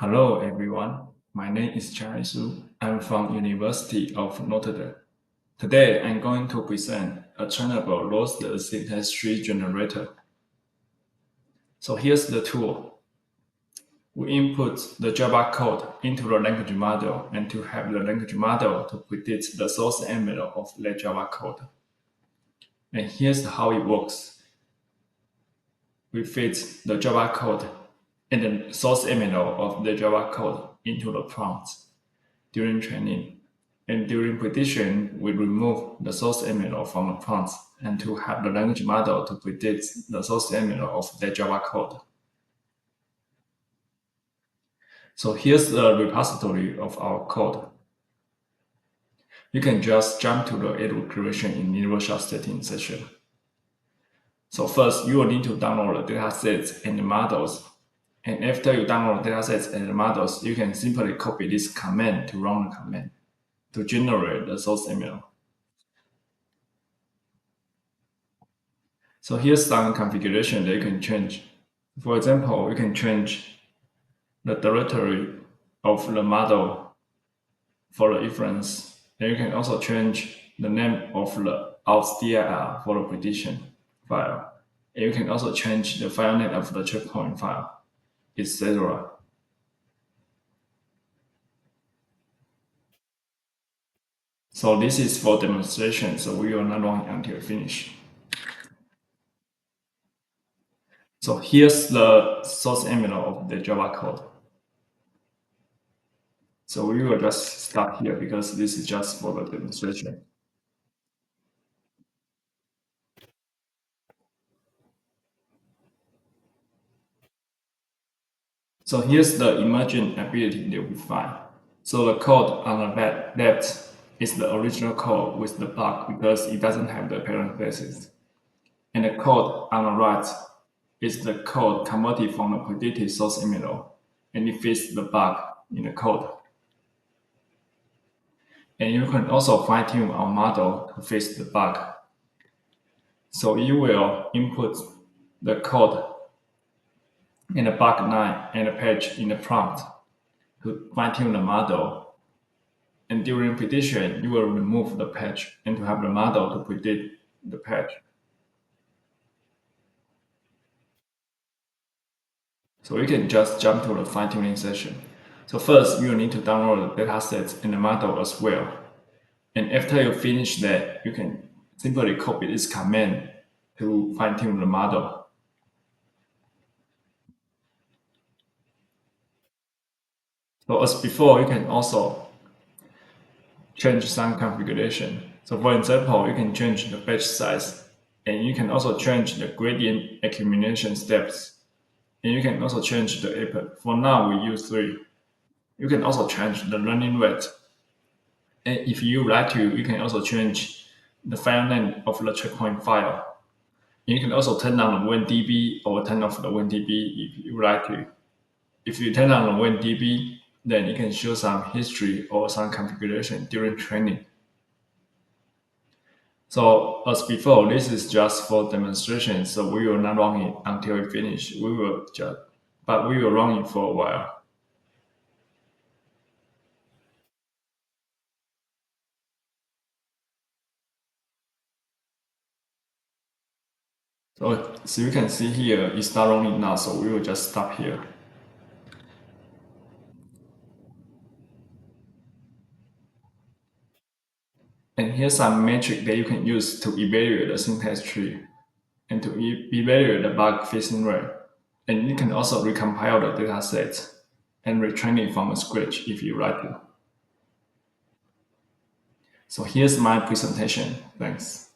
Hello everyone, my name is Chia-Yi. I'm from University of Notre Dame. Today I'm going to present a trainable lossless syntax tree generator. So here's the tool. We input the Java code into the language model and to have the language model to predict the source envelope of the Java code. And here's how it works. We feed the Java code and the source envelope of the Java code into the prompt during training. And during prediction, we remove the source envelope from the prompt and to have the language model to predict the source envelope of the Java code. So here's the repository of our code. You can just jump to the edit creation in universal setting section. So first, you will need to download the datasets and the models. And after you download the datasets and the models, you can simply copy this command to run the command to generate the source envelope. So here's some configuration that you can change. For example, you can change the directory of the model for the inference. And you can also change the name of the out.dir for the prediction file. And you can also change the file name of the checkpoint file, etc. So this is for demonstration, so we will not run until finish. So here's the source envelope of the Java code. So we will just stop here because this is just for the demonstration. So here's the emergent ability that we find. So the code on the left is the original code with the bug because it doesn't have the parentheses. And the code on the right is the code converted from the predicted source envelope, and it fits the bug in the code. And you can also fine-tune our model to fix the bug. So you will input the code in the bug line and the page in the prompt to fine-tune the model. And during prediction, you will remove the page and to have the model to predict the page. So you can just jump to the fine-tuning session. So first, you will need to download the datasets and the model as well. And after you finish that, you can simply copy this command to fine-tune the model. So as before, you can also change some configuration. So for example, you can change the batch size, and you can also change the gradient accumulation steps, and you can also change the epoch. For now, we use 3. You can also change the learning rate. And if you like to, you can also change the file name of the checkpoint file. You can also turn on the WinDB or turn off the WinDB if you like to. If you turn on the WinDB, then you can show some history or some configuration during training. So as before, this is just for demonstration, so we will not run it until we finish. We will run it for a while. So you can see here, it's not running now, so we will just stop here. And here's some metric that you can use to evaluate the syntax tree and to evaluate the bug fixing rate. And you can also recompile the dataset and retrain it from scratch if you like to. So here's my presentation. Thanks.